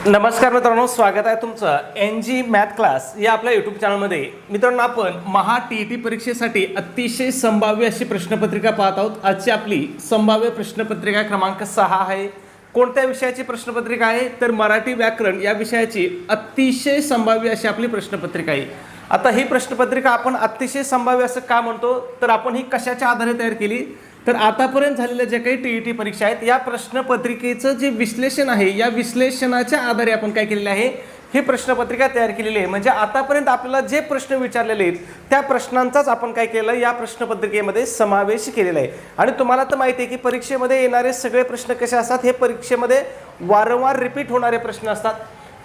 नमस्कार मित्रांनो, स्वागत आहे तुमचं NG मॅथ क्लास या आपल्या यूट्यूब चॅनलमध्ये. मित्रांनो, आपण महा TET परीक्षेसाठी अतिशय संभाव्य अशी प्रश्नपत्रिका पाहत आहोत. आजची आपली संभाव्य प्रश्नपत्रिका क्रमांक 6 आहे. कोणत्या विषयाची प्रश्नपत्रिका आहे? तर मराठी व्याकरण या विषयाची अतिशय संभाव्य अशी आपली प्रश्नपत्रिका आहे. आता ही प्रश्नपत्रिका आपण अतिशय संभाव्य असं का म्हणतो, तर आपण ही कशाच्या आधारे तयार केली, तर आतापर्यंत झालेल्या ज्या काही TET परीक्षा आहेत या प्रश्नपत्रिकेचं जे विश्लेषण आहे, या विश्लेषणाच्या आधारे आपण काय केलेलं आहे, ही प्रश्नपत्रिका तयार केलेली आहे. म्हणजे आतापर्यंत आपल्याला जे प्रश्न विचारलेले आहेत त्या प्रश्नांचाच आपण काय केलं, या प्रश्नपत्रिकेमध्ये समावेश केलेला आहे. आणि तुम्हाला तर माहिती आहे की परीक्षेमध्ये येणारे सगळे प्रश्न कसे असतात, हे परीक्षेमध्ये वारंवार रिपीट होणारे प्रश्न असतात.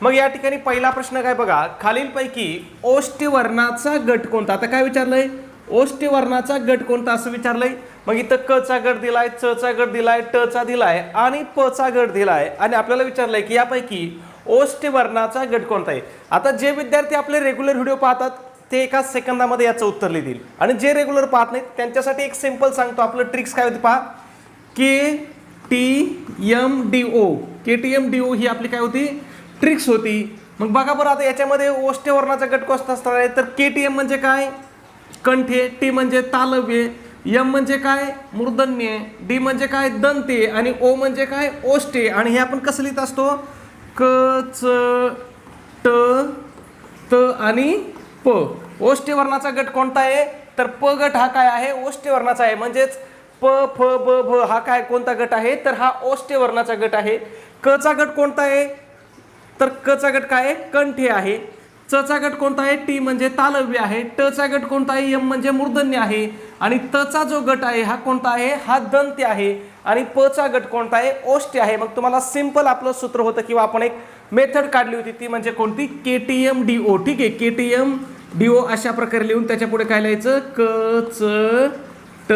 मग या ठिकाणी पहिला प्रश्न काय बघा, खालीलपैकी ओष्ठी वर्णाचा गट कोणता? आता काय विचारलंय, ओष्ठी वर्णाचा गट कोणता असं विचारलंय. मग इथं क चा गट दिलाय, च चा गट दिलाय, ट चा दिलाय आणि प चा गट दिलाय आणि आपल्याला विचारलंय की यापैकी ओष्ठी वर्णाचा गट कोणता आहे. आता जे विद्यार्थी आपले रेग्युलर व्हिडिओ पाहतात ते एका सेकंदामध्ये याचं उत्तर लिहितील आणि जे रेग्युलर पाहत नाहीत त्यांच्यासाठी एक सिंपल सांगतो. आपलं ट्रिक्स काय होती पहा, KTMDO ही आपली काय होती, ट्रिक्स होती. मग बघा बरं, आता याच्यामध्ये ओष्ठी वर्णाचा गट कोणता असणार आहे, तर KTM म्हणजे काय, कंठे, टी म्हणजे तालव्य, यम म्हणजे काय, मूर्धन्य, डी म्हणजे काय, दंते आणि ओ म्हणजे काय, ओष्ठे. आणि हे आपण कसं लिहित असतो, क च ट त आणि प. ओष्ठी वर्णाचा गट कोणता आहे, तर प गट हा काय आहे, ओष्ठी वर्णाचा आहे. म्हणजेच प फ ब भ हा काय कोणता गट आहे, तर हा ओष्ठी वर्णाचा गट आहे. क चा गट कोणता आहे, तर क चा गट काय आहे, कंठे आहे. च चा गट कोणता आहे, टी म्हणजे तालव्य आहे. ट चा गट कोणता आहे, यम म्हणजे मूर्धन्य आहे. आणि त चा जो गट आहे हा कोणता आहे, हा दंत्य आहे. आणि प चा गट कोणता आहे, ओष्ठी आहे. मग तुम्हाला सिंपल आपलं सूत्र होतं किंवा आपण एक मेथड काढली होती, ती म्हणजे कोणती, KTMDO. ठीक आहे, KTMDO अशा प्रकारे लिहून त्याच्या पुढे काय लिहायचं, क च ट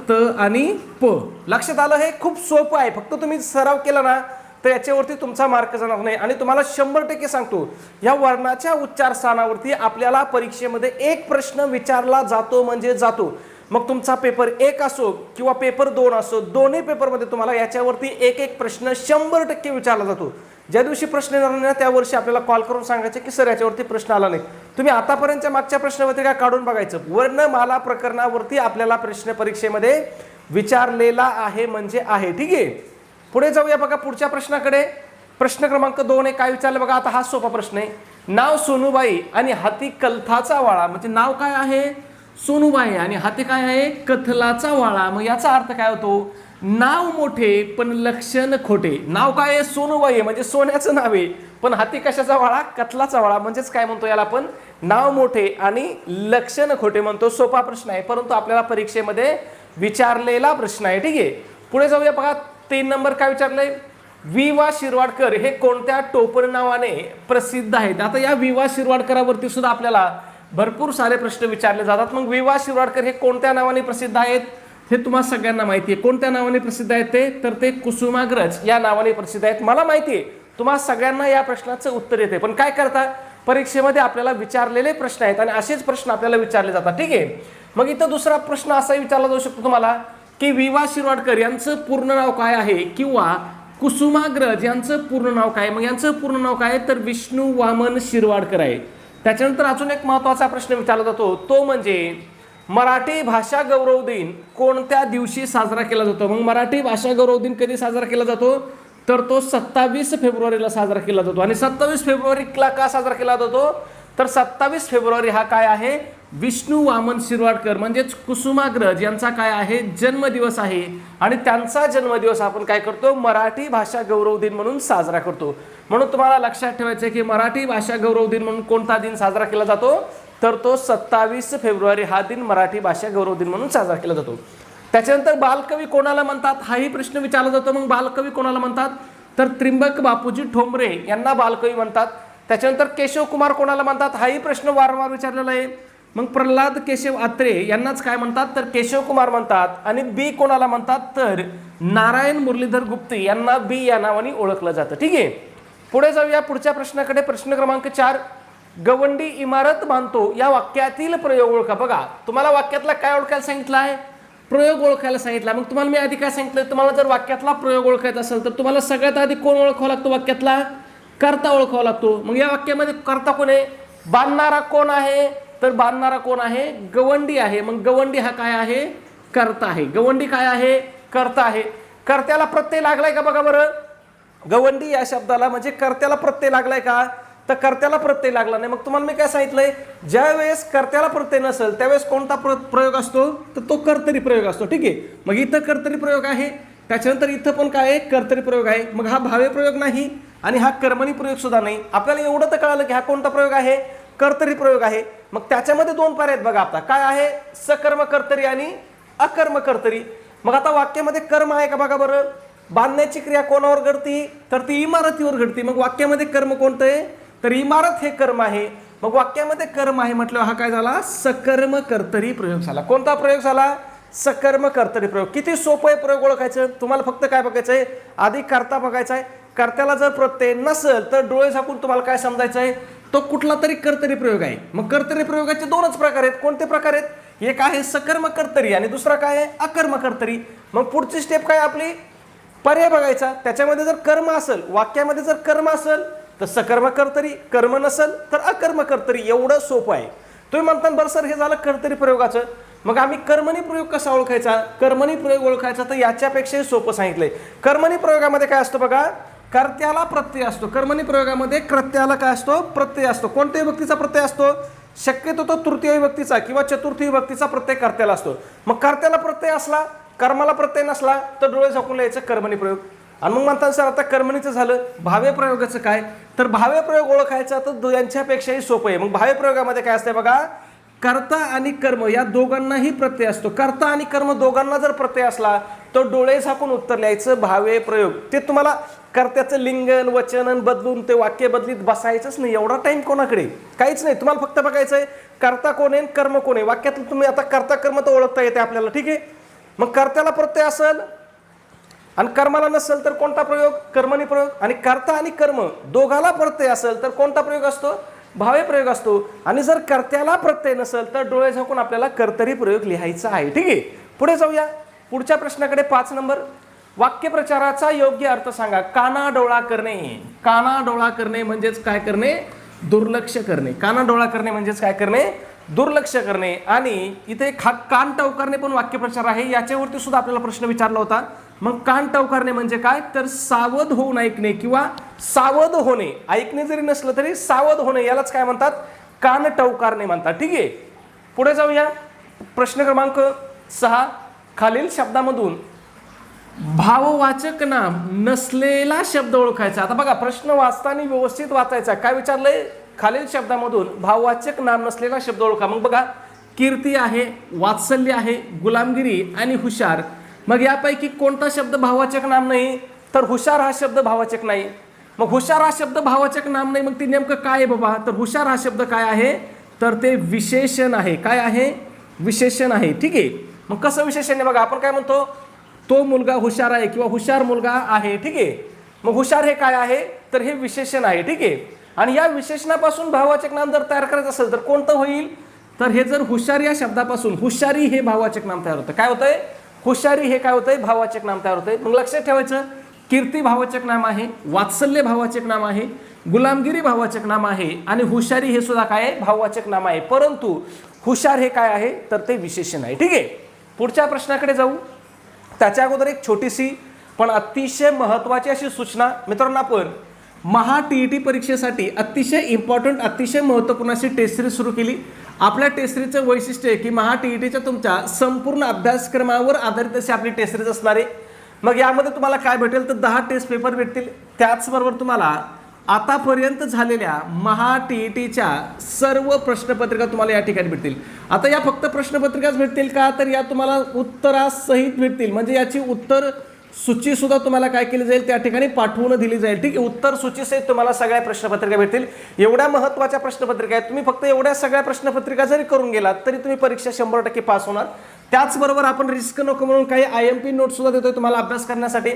त आणि प. लक्षात आलं, हे खूप सोपं आहे. फक्त तुम्ही सराव केला ना तर याच्यावरती तुमचा मार्क जाणार नाही. आणि तुम्हाला 100% सांगतो, या वर्णाच्या उच्चार स्थानावरती आपल्याला परीक्षेमध्ये एक प्रश्न विचारला जातो म्हणजे जातो. मग तुमचा पेपर 1 असो किंवा पेपर 2 असो, दोन्ही पेपरमध्ये तुम्हाला याच्यावरती एक प्रश्न 100% विचारला जातो. ज्या दिवशी प्रश्न येणार नाही त्या वर्षी आपल्याला कॉल करून सांगायचे की सर याच्यावरती प्रश्न आला नाही. तुम्ही आतापर्यंतच्या मागच्या प्रश्नपत्रिका काढून बघायचं, वर्णमाला प्रकरणावरती आपल्याला प्रश्न परीक्षेमध्ये विचारलेला आहे म्हणजे आहे. ठीक आहे, पुढे जाऊया बघा पुढच्या प्रश्नाकडे. प्रश्न क्रमांक 2 आहे, काय विचारलं बघा. आता हा सोपा प्रश्न आहे. नाव सोनूबाई आणि हाती कथलाचा वाळा. म्हणजे नाव काय आहे, सोनूबाई, आणि हाती काय आहे, कथलाचा वाळा. मग याचा अर्थ काय होतो, नाव मोठे पण लक्षण खोटे. नाव काय आहे, सोनूबाई आहे, म्हणजे सोन्याचं नाव आहे, पण हाती कशाचा वाळा, कथलाचा वाळा. म्हणजेच काय म्हणतो याला आपण, नाव मोठे आणि लक्षण खोटे म्हणतो. सोपा प्रश्न आहे, परंतु आपल्याला परीक्षेमध्ये विचारलेला प्रश्न आहे. ठीक आहे, पुढे जाऊया बघा. 3 नंबर काय विचारलंय, वि.वा. शिरवाडकर हे कोणत्या टोपण नावाने प्रसिद्ध आहेत. आता या वि.वा. शिरवाडकरावरती सुद्धा आपल्याला भरपूर सारे प्रश्न विचारले जातात. मग वि.वा. शिरवाडकर हे कोणत्या नावाने प्रसिद्ध आहेत, हे तुम्हाला सगळ्यांना माहिती आहे. कोणत्या नावाने प्रसिद्ध आहेत ते, तर ते कुसुमाग्रज या नावाने प्रसिद्ध आहेत. मला माहिती आहे तुम्हाला सगळ्यांना या प्रश्नाचं उत्तर येते, पण काय करता, परीक्षेमध्ये आपल्याला विचारलेले प्रश्न आहेत आणि असेच प्रश्न आपल्याला विचारले जातात. ठीक आहे, मग इथं दुसरा प्रश्न असा विचारला जाऊ शकतो तुम्हाला की वि.वा. शिरवाडकर यांचं पूर्ण नाव काय आहे, किंवा कुसुमाग्रज यांचं पूर्ण नाव काय. मग यांचं पूर्ण नाव काय, तर विष्णू वामन शिरवाडकर आहे. त्याच्यानंतर अजून एक महत्त्वाचा प्रश्न विचारला जातो, तो म्हणजे मराठी भाषा गौरव दिन कोणत्या दिवशी साजरा केला जातो. मग मराठी भाषा गौरव दिन कधी साजरा केला जातो, तर तो 27 फेब्रुवारीला साजरा केला जातो. आणि 27 फेब्रुवारीला का साजरा केला जातो, तर 27 फेब्रुवारी हा काय आहे, विष्णू वामन शिरवाडकर म्हणजेच कुसुमाग्रज यांचा काय आहे, जन्मदिवस आहे. आणि त्यांचा जन्मदिवस आपण काय करतो, मराठी भाषा गौरव दिन म्हणून साजरा करतो. म्हणून तुम्हाला लक्षात ठेवायचं आहे की मराठी भाषा गौरव दिन म्हणून कोणता दिन साजरा केला जातो, तर तो 27 फेब्रुवारी हा दिन मराठी भाषा गौरव दिन म्हणून साजरा केला जातो. त्याच्यानंतर बालकवी कोणाला म्हणतात, हाही प्रश्न विचारला जातो. मग बालकवी कोणाला म्हणतात, तर त्रिंबक बापूजी ठोंबरे यांना बालकवी म्हणतात. त्याच्यानंतर केशव कुमार कोणाला म्हणतात, हाही प्रश्न वारंवार विचारलेला आहे. मग प्रल्हाद केशव आत्रे यांनाच काय म्हणतात, तर केशव कुमार म्हणतात. आणि बी कोणाला म्हणतात, तर नारायण मुरलीधर गुप्ते यांना बी या नावाने ओळखलं जातं. ठीक आहे, पुढे जाऊया पुढच्या प्रश्नाकडे. प्रश्न क्रमांक 4, गवंडी इमारत बांधतो या वाक्यातील प्रयोग ओळखा. बघा, तुम्हाला वाक्यातला काय ओळखायला सांगितलं आहे, प्रयोग ओळखायला सांगितला. मग तुम्हाला मी आधी काय सांगितलं, तुम्हाला जर वाक्यातला प्रयोग ओळखायचा असेल तर तुम्हाला सगळ्यात आधी कोण ओळखावं लागतो वाक्यातला, कर्ता ओळखावा लागतो. मग या वाक्यामध्ये कर्ता कोण आहे? बांधणारा कोण आहे? तर बांधणारा कोण आहे? गवंडी आहे. मग गवंडी हा काय आहे? कर्ता आहे. गवंडी काय आहे? कर्ता आहे. कर्त्याला प्रत्यय लागलाय का बघा बरं. गवंडी या शब्दाला म्हणजे कर्त्याला प्रत्यय लागलाय का? तर कर्त्याला प्रत्यय लागला नाही. मग तुम्हाला मी काय सांगितलंय, ज्या वेळेस कर्त्याला प्रत्यय नसेल त्यावेळेस कोणता प्रयोग असतो? तर तो कर्तरी प्रयोग असतो. ठीक आहे. मग इथं कर्तरी प्रयोग आहे, त्याच्यानंतर इथं पण काय आहे? कर्तरी प्रयोग आहे. मग हा भावे प्रयोग नाही आणि हा कर्मणी प्रयोग सुद्धा नाही. आपल्याला एवढं तर कळालं की हा कोणता प्रयोग आहे? कर्तरी प्रयोग आहे. मग त्याच्यामध्ये दोन पर्याय आहेत बघा. आता काय आहे? सकर्म कर्तरी आणि अकर्म कर्तरी. मग आता वाक्यामध्ये कर्म आहे का बघा बरं. बांधण्याची क्रिया कोणावर घडती? तर ती इमारतीवर घडती. मग वाक्यामध्ये कर्म कोणतं आहे? तर इमारत हे कर्म आहे. मग वाक्यामध्ये कर्म आहे म्हटलं हा काय झाला? सकर्म कर्तरी प्रयोग झाला. कोणता प्रयोग झाला? सकर्म कर्तरी प्रयोग. किती सोपं आहे प्रयोग ओळखायचं. तुम्हाला फक्त काय बघायचं आहे? आधी कर्ता बघायचा आहे. कर्त्याला जर प्रत्यय नसेल तर डोळे झाकून तुम्हाला काय समजायचं आहे? तो कुठला तरी कर्तरी प्रयोग आहे. मग कर्तरी प्रयोगाचे दोनच प्रकार आहेत. कोणते प्रकार आहेत? एक आहे सकर्म कर्तरी आणि दुसरा काय आहे? अकर्म कर्तरी. मग पुढची स्टेप काय आपली? पर्याय बघायचा. त्याच्यामध्ये जर कर्म असेल, वाक्यामध्ये जर कर्म असेल तर सकर्म कर्तरी, कर्म नसेल तर अकर्म कर्तरी. एवढं सोपं आहे. तुम्ही म्हणता बरं सर हे झालं कर्तरी प्रयोगाचं, मग आम्ही कर्मणी प्रयोग कसा ओळखायचा? कर्मणी प्रयोग ओळखायचा तर याच्यापेक्षाही सोपं सांगितलंय. कर्मणी प्रयोगामध्ये काय असतं बघा? कर्त्याला प्रत्यय असतो. कर्मणी प्रयोगामध्ये कर्त्याला काय असतो? प्रत्यय असतो. कोणत्याही व्यक्तीचा प्रत्यय असतो? शक्यतो तो तृतीय विभक्तीचा किंवा चतुर्थी विभक्तीचा प्रत्यय कर्त्याला असतो. मग कर्त्याला प्रत्यय असला, कर्माला प्रत्यय नसला तर डोळे झाकून लिहायचं कर्मणी प्रयोग. आणि मग म्हणतात सर आता कर्मणीचं झालं, भावे प्रयोगाचं काय? तर भावे प्रयोग ओळखायचा तर यांच्यापेक्षाही सोपं आहे. मग भावे प्रयोगामध्ये काय असतंय बघा? कर्ता आणि कर्म या दोघांनाही प्रत्यय असतो. कर्ता आणि कर्म दोघांना जर प्रत्यय असला तर डोळे झाकून उत्तर लिहायचं भावे प्रयोग. ते तुम्हाला कर्त्याचं लिंगन वचन बदलून ते वाक्य बदलीत बसायचंच नाही. एवढा टाइम कोणाकडे? काहीच नाही. तुम्हाला फक्त बघायचं आहे कर्ता कोण आहे कर्म कोण आहे. वाक्यातून तुम्ही आता कर्ता कर्म तर ओळखता येते आपल्याला. ठीक आहे. मग कर्त्याला प्रत्यय असेल आणि कर्माला नसेल तर कोणता प्रयोग? कर्मणी प्रयोग. आणि कर्ता आणि कर्म दोघाला प्रत्यय असेल तर कोणता प्रयोग असतो? भावे प्रयोग असतो. आणि जर कर्त्याला प्रत्यय नसेल तर डोळे झाकून आपल्याला कर्तरी प्रयोग लिहायचा आहे. ठीक आहे. पुढे जाऊया पुढच्या प्रश्नाकडे. 5 नंबर, वाक्यप्रचाराचा योग्य अर्थ सांगा. कानाडोळा करणे. कानाडोळा करणे म्हणजेच काय करणे? दुर्लक्ष करणे. कानाडोळा करणे म्हणजेच काय करणे? दुर्लक्ष करणे. आणि इथे कान टवकारणे पण वाक्यप्रचार आहे. याच्यावरती सुद्धा आपल्याला प्रश्न विचारला होता. मग कान टवकारणे म्हणजे काय? तर सावध होऊन ऐकणे किंवा सावध होणे. ऐकणे जरी नसलं तरी सावध होणे यालाच काय म्हणतात? कान टवकारणे म्हणतात. ठीक आहे. पुढे जाऊया. प्रश्न क्रमांक 6, खालील शब्दामधून भाववाचक नाम नसलेला शब्द ओळखायचा. आता बघा प्रश्न वाचताना व्यवस्थित वाचायचा. काय विचारलंय? खालील शब्दामधून भाववाचक नाम नसलेला शब्द ओळखा. मग बघा कीर्ती आहे, वात्सल्य आहे, गुलामगिरी आणि हुशार. मग यापैकी कोणता शब्द भाववाचक नाम नाही? तर हुशार हा शब्द भाववाचक नाही. मग हुशार हा शब्द भाववाचक नाम नाही. मग ते नेमकं काय आहे बाबा? तर हुशार हा शब्द काय आहे? तर ते विशेषण आहे. काय आहे? विशेषण आहे. ठीक आहे. मग कसं विशेषण आहे बघा. आपण काय म्हणतो? तो मुलगा हुशार आहे किंवा हुशार मुलगा आहे. ठीक आहे. मग हुशार हे काय आहे? तर हे विशेषण आहे. ठीक आहे. आणि या विशेषणापासून भाववाचक नाम जर तयार करायचं असेल तर कोणतं होईल? तर हे जर हुशार या शब्दापासून हुशारी हे भाववाचक नाम तयार होतं. काय होतंय? हुशारी हे काय होतंय? भाववाचक नाम तयार होतंय. मग लक्षात ठेवायचं कीर्ती भाववाचक नाम आहे, वात्सल्य भाववाचक नाम आहे, गुलामगिरी भाववाचक नाम आहे आणि हुशारी हे सुद्धा काय आहे? भाववाचक नाम आहे. परंतु हुशार हे काय आहे? तर ते विशेषण आहे. ठीक आहे. पुढच्या प्रश्नाकडे जाऊ. त्याच्या अगोदर एक छोटीशी पण अतिशय महत्त्वाची अशी सूचना मित्रांनो, आपण महा-TET परीक्षेसाठी अतिशय इम्पॉर्टंट अतिशय महत्त्वपूर्ण अशी टेस्ट सिरीज सुरू केली. आपल्या टेस्ट सिरीजचं वैशिष्ट्य आहे की महा-TETच्या तुमच्या संपूर्ण अभ्यासक्रमावर आधारित अशी आपली टेस्ट सिरीज असणार आहे. मग यामध्ये तुम्हाला काय भेटेल? तर 10 टेस्ट पेपर भेटतील. त्याचबरोबर तुम्हाला आतापर्यंत झालेल्या महा-TETच्या सर्व प्रश्नपत्रिका तुम्हाला या ठिकाणी भेटतील. आता या फक्त प्रश्नपत्रिकाच भेटतील का? तर या तुम्हाला उत्तरासहित भेटतील. म्हणजे याची उत्तर सूची सुद्धा तुम्हाला काय केली जाईल? त्या ठिकाणी पाठवून दिली जाईल. ठीक आहे. उत्तर सूचीसहित तुम्हाला सगळ्या प्रश्नपत्रिका भेटतील. एवढ्या महत्त्वाच्या प्रश्नपत्रिका आहेत. तुम्ही फक्त एवढ्या सगळ्या प्रश्नपत्रिका जरी करून गेलात तरी तुम्ही परीक्षा 100% पास होणार. त्याचबरोबर आपण रिस्क नको म्हणून काही IMP नोट सुद्धा देतोय तुम्हाला अभ्यास करण्यासाठी.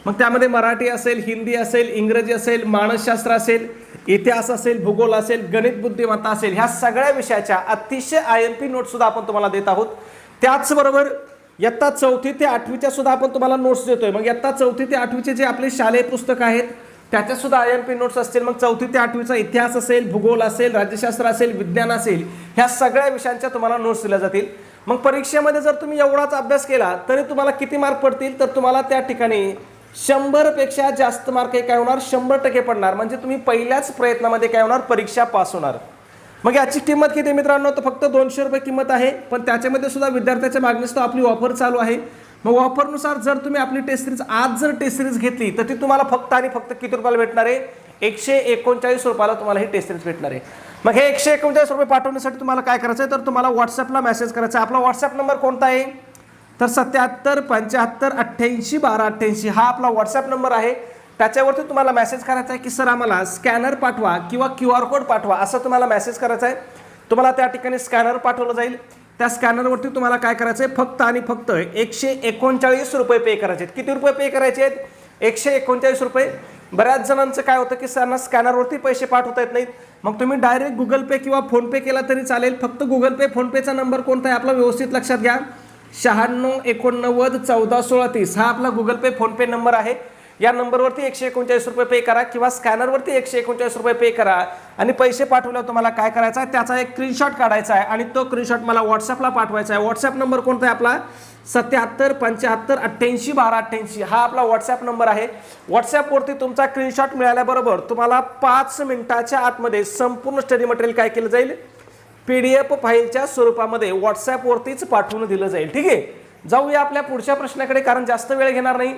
मग त्यामध्ये मराठी असेल, हिंदी असेल, इंग्रजी असेल, मानसशास्त्र असेल, इतिहास असेल, भूगोल असेल, गणित बुद्धिमत्ता असेल, ह्या सगळ्या विषयाच्या अतिशय IMP नोट सुद्धा आपण तुम्हाला देत आहोत. त्याचबरोबर इयत्ता 4थी ते 8वीच्या सुद्धा आपण तुम्हाला नोट्स देतोय. मग इयत्ता 4थी ते 8वीचे जे आपले शालेय पुस्तक आहेत त्याच्यात सुद्धा IMP नोट्स असतील. मग 4थी ते 8वीचा इतिहास असेल, भूगोल असेल, राज्यशास्त्र असेल, विज्ञान असेल, ह्या सगळ्या विषयांच्या तुम्हाला नोट्स दिल्या जातील. मग परीक्षेमध्ये जर तुम्ही एवढाच अभ्यास केला तरी तुम्हाला किती मार्क पडतील, तर तुम्हाला त्या ठिकाणी 100 पेक्षा जास्त मार्क काय होणार, 100% पडणार. म्हणजे तुम्ही पहिल्याच प्रयत्नामध्ये काय होणार, परीक्षा पास होणार. मग याची किंमत किती मित्रांनो, तर फक्त 200 रुपये किंमत आहे. पण त्याच्यामध्ये सुद्धा विद्यार्थ्याच्या मागणीस आपली ऑफर चालू आहे. मग ऑफरनुसार जर तुम्ही आपली टेस्ट सिरीज आज जर टेस्ट सिरीज घेतली तर ती तुम्हाला फक्त आणि फक्त किती रुपयाला भेटणार आहे, 139 रुपयाला तुम्हाला ही टेस्ट सिरीज भेटणार आहे. मग हे 139 रुपये पाठवण्यासाठी तुम्हाला काय करायचं आहे, तर तुम्हाला व्हॉट्सअपला मेसेज करायचा आहे. आपला व्हॉट्सअप नंबर कोणता आहे, तर 77 75 88 12 88 हा आपला व्हॉट्सअप नंबर आहे. त्याच्यावरती तुम्हाला मेसेज करायचा आहे की सर आम्हाला स्कॅनर पाठवा किंवा QR कोड पाठवा, असं तुम्हाला मेसेज करायचा आहे. तुम्हाला त्या ठिकाणी स्कॅनर पाठवलं जाईल. त्या स्कॅनरवरती तुम्हाला काय करायचं आहे, फक्त आणि फक्त 139 रुपये पे करायचे आहेत. किती रुपये पे करायचे आहेत, 139 रुपये. बऱ्याच जणांचं काय होतं की सरना स्कॅनरवरती पैसे पाठवता येत नाहीत. मग तुम्ही डायरेक्ट गुगल पे किंवा फोनपे केला तरी चालेल. फक्त गुगल पे फोनपेचा नंबर कोणता आहे आपला व्यवस्थित लक्षात घ्या, 96 89 14 16 30 हा आपला गुगल पे फोनपे नंबर आहे. या नंबरवरती 139 रुपये पे करा किंवा स्कॅनरवरती 139 रुपये पे करा आणि पैसे पाठवल्यावर तुम्हाला काय करायचं आहे, त्याचा एक स्क्रीनशॉट काढायचा आहे आणि तो स्क्रीनशॉट मला व्हॉट्सअपला पाठवायचा आहे. व्हॉट्सअप नंबर कोणता आहे आपला, 77 75 88 12 88 हा आपला व्हॉट्सअप नंबर आहे. व्हॉट्सअपवरती तुमचा स्क्रीनशॉट मिळाल्याबरोबर तुम्हाला 5 मिनिटाच्या आतमध्ये संपूर्ण स्टडी मटेरियल काय केलं जाईल, PDF फाईलच्या स्वरूपामध्ये व्हॉट्सअपवरतीच पाठवून दिलं जाईल. ठीक आहे, जाऊया आपल्या पुढच्या प्रश्नाकडे, कारण जास्त वेळ घेणार नाही.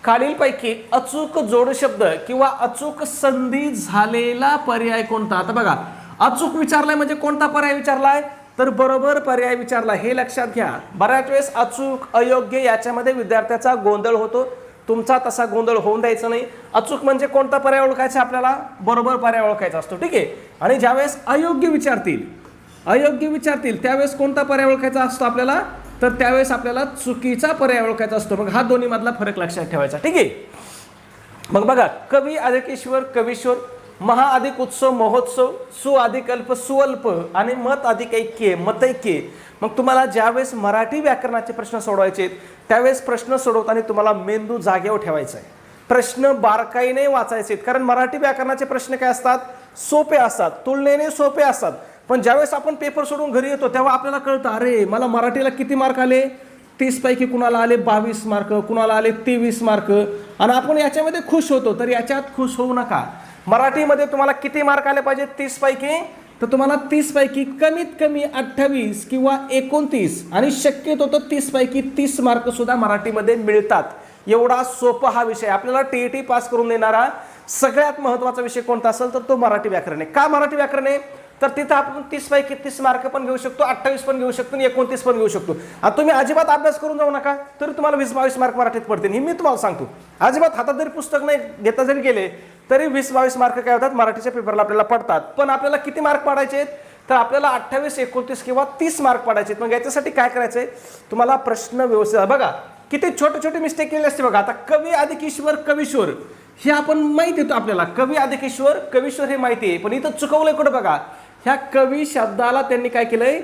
खालीलपैकी अचूक जोड शब्द किंवा अचूक संधी झालेला पर्याय कोणता. आता बघा, अचूक विचारलाय म्हणजे कोणता पर्याय विचारलाय, तर बरोबर पर्याय विचारला. हे लक्षात घ्या. बऱ्याच वेळेस अचूक अयोग्य याच्यामध्ये विद्यार्थ्याचा गोंधळ होतो. तुमचा तसा गोंधळ होऊन द्यायचा नाही. अचूक म्हणजे कोणता पर्याय ओळखायचा आपल्याला, बरोबर पर्याय ओळखायचा असतो. ठीक आहे, आणि ज्यावेळेस अयोग्य विचारतील त्यावेळेस कोणता पर्याय ओळखायचा असतो आपल्याला, तर त्यावेळेस आपल्याला चुकीचा पर्याय ओळखायचा असतो. मग हा दोन्ही मधला फरक लक्षात ठेवायचा. ठीक आहे, मग बघा, कवी अधिक ईश्वर कवीश्वर, महा अधिक उत्सव महोत्सव, सु अधिक अल्प सुअल्प आणि मत अधिक ऐक्य मतैक्य. मग तुम्हाला ज्यावेळेस मराठी व्याकरणाचे प्रश्न सोडवायचे त्यावेळेस प्रश्न सोडवताना तुम्हाला मेंदू जागेवर ठेवायचा आहे. प्रश्न बारकाईने वाचायचे, कारण मराठी व्याकरणाचे प्रश्न काय असतात, सोपे असतात, तुलनेने सोपे असतात. पण ज्यावेळेस आपण पेपर सोडून घरी येतो तेव्हा आपल्याला कळतं, अरे मला मराठीला किती मार्क आले, 30 पैकी कुणाला आले 22 मार्क, कुणाला आले 23 मार्क, आणि आपण याच्यामध्ये खुश होतो. तर याच्यात खुश होऊ नका. मराठीमध्ये तुम्हाला किती मार्क आले पाहिजे 30 पैकी, तर तुम्हाला 30 पैकी कमीत कमी 28 किंवा 29 आणि शक्यतो तर 30 पैकी 30 मार्क सुद्धा मराठीमध्ये मिळतात. एवढा सोपा हा विषय. आपल्याला TET पास करून देणारा सगळ्यात महत्त्वाचा विषय कोणता असेल तर तो मराठी व्याकरण आहे. का मराठी व्याकरण आहे, तर तिथं आपण 30 पैकी 30 मार्क पण घेऊ शकतो, 28 पण घेऊ शकतो आणि 29 पण घेऊ शकतो. आता तुम्ही अजिबात अभ्यास करून जाऊ नका, तरी तुम्हाला 20-22 मार्क मराठीत पडतील. हे मी तुम्हाला सांगतो. अजिबात हातात जरी पुस्तक नाही घेता जरी गेले तरी 20-22 मार्क काय होतात मराठीच्या पेपरला आपल्याला पडतात. पण आपल्याला किती मार्क पडायचे आहेत, तर आपल्याला 28 29 किंवा 30 मार्क पडायचे आहेत. मग याच्यासाठी काय करायचंय, तुम्हाला प्रश्न व्यवस्थित बघा, किती छोटे छोटे मिस्टेक केले असते बघा. आता कवी अधिक ईश्वर कवीश्वर हे आपण माहिती येतो आपल्याला, कवी अधिक ईश्वर कवीश्वर हे माहिती आहे. पण इथं चुकवलंय कुठं बघा, ह्या कवी शब्दाला त्यांनी काय केलंय,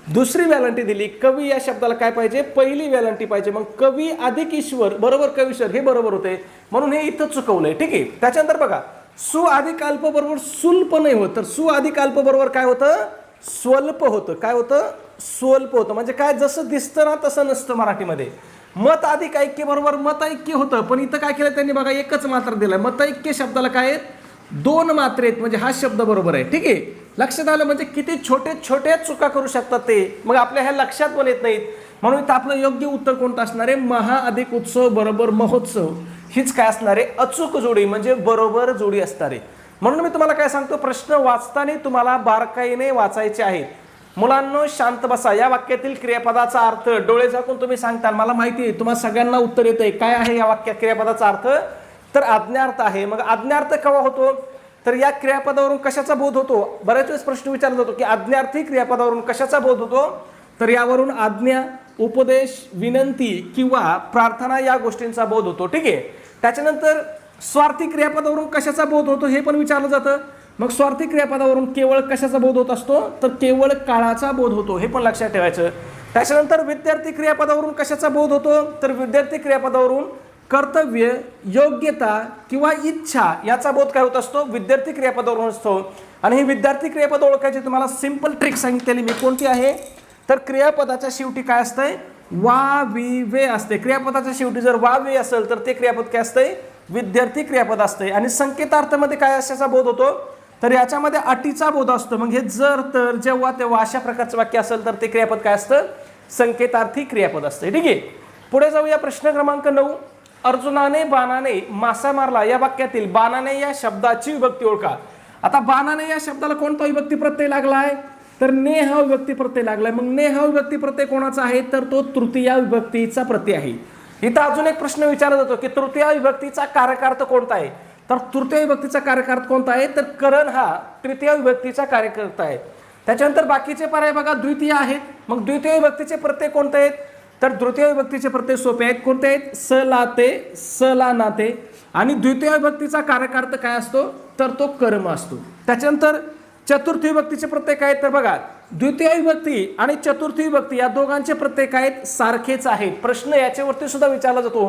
दुसरी व्हॅलंटी दिली. कवी या शब्दाला काय पाहिजे, पहिली व्हॅलंटी पाहिजे. मग कवी अधिक ईश्वर बरोबर कवीश्वर हे बरोबर होते, म्हणून हे इथं चुकवलंय. ठीक आहे, त्याच्यानंतर बघा, सु अधिक अल्प बरोबर सुल्प नाही होत, तर सु अधिक अल्प बरोबर काय होतं, स्वल्प होतं. काय होतं, स्वल्प होतं. म्हणजे काय, जसं दिसतं ना तसं नसतं मराठीमध्ये. मत अधिक ऐक्य बरोबर मत ऐक्य होतं, पण इथं काय केलं त्यांनी बघा, एकच मात्रा दिलाय. मत ऐक्य शब्दाला काय आहेत, 2 मात्रे आहेत, म्हणजे हा शब्द बरोबर आहे. ठीक आहे, लक्षात आलं. म्हणजे किती छोटे छोटे चुका करू शकतात ते, मग आपल्या ह्या लक्षात पण येत नाहीत. म्हणून इथं आपलं योग्य उत्तर कोणतं असणार आहे, महा अधिक उत्सव बरोबर महोत्सव हीच काय असणार आहे, अचूक जोडी म्हणजे बरोबर जोडी असणार आहे. म्हणून मी तुम्हाला काय सांगतो, प्रश्न वाचताना तुम्हाला बारकाईने वाचायचे आहेत. मुलांनो शांत बसा. या वाक्यातील क्रियापदाचा अर्थ डोळे झाकून तुम्ही सांगताल, मला माहिती आहे तुम्हाला सगळ्यांना उत्तर येतंय. काय आहे या वाक्यात क्रियापदाचा अर्थ, तर आज्ञार्थ आहे. मग आज्ञार्थ केव्हा होतो, तर या क्रियापदावरून कशाचा बोध होतो. बऱ्याच वेळेस प्रश्न विचारला जातो की आज्ञार्थी क्रियापदावरून कशाचा बोध होतो, तर यावरून आज्ञा, उपदेश, विनंती किंवा प्रार्थना या गोष्टींचा बोध होतो. ठीक आहे, त्याच्यानंतर स्वार्थी क्रियापदावरून कशाचा बोध होतो हे पण विचारलं जातं. मग स्वार्थी क्रियापदावरून केवळ कशाचा बोध होत असतो, तर केवळ काळाचा बोध होतो, हे पण लक्षात ठेवायचं. त्याच्यानंतर विद्यार्थी क्रियापदावरून कशाचा बोध होतो, तर विद्यार्थी क्रियापदावरून कर्तव्य, योग्यता किंवा इच्छा याचा बोध काय होत असतो, विद्यार्थी क्रियापदावरून असतो. आणि ही विद्यार्थी क्रियापद ओळखायची तुम्हाला सिंपल ट्रिक सांगितलेली मी, कोणती आहे तर क्रियापदाच्या शेवटी काय असतंय, वा वी वे असते. क्रियापदाच्या शेवटी जर वा वे असेल तर ते क्रियापद काय असतंय, विद्यार्थी क्रियापद असते. आणि संकेतार्थामध्ये काय अशाचा बोध होतो, तर याच्यामध्ये अटीचा बोध असतो. मग हे जर तर जेव्हा तेव्हा अशा प्रकारचं वाक्य असेल तर ते क्रियापद काय असतं, संकेतार्थी क्रियापद असते. ठीक आहे, पुढे जाऊया. प्रश्न क्रमांक 9, अर्जुनाने बाणाने मासा मारला या वाक्यातील बाणाने या शब्दाची विभक्ती ओळखा. आता बाणाने या शब्दाला कोणता विभक्ती प्रत्यय लागलाय, तर ने हा विभक्ती प्रत्यय लागलाय. मग ने हा विभक्ती प्रत्यय कोणाचा आहे, तर तो तृतीय विभक्तीचा प्रत्यय आहे. इथं अजून एक प्रश्न विचारला जातो की तृतीय विभक्तीचा कारकार्थ कोणता आहे, तर तृतीय विभक्तीचा कारकार्थ कोणता आहे, तर करण हा तृतीय विभक्तीचा कार्यकर्ता आहे. त्याच्यानंतर बाकीचे पर्याय बघा द्वितीय आहेत. मग द्वितीय विभक्तीचे प्रत्यय कोणते आहेत, तर द्वितीय विभक्तीचे प्रत्यय सोपे आहेत. कोणते आहेत, स लाते, स ला नाते. आणि द्वितीय विभक्तीचा कारकार्थ काय असतो, तर तो कर्म असतो. त्याच्यानंतर चतुर्थी विभक्तीचे प्रत्यय काय आहेत, तर बघा द्वितीय विभक्ती आणि चतुर्थी विभक्ती या दोघांचे प्रत्यय काय आहेत, सारखेच आहेत. प्रश्न याच्यावरती सुद्धा विचारला जातो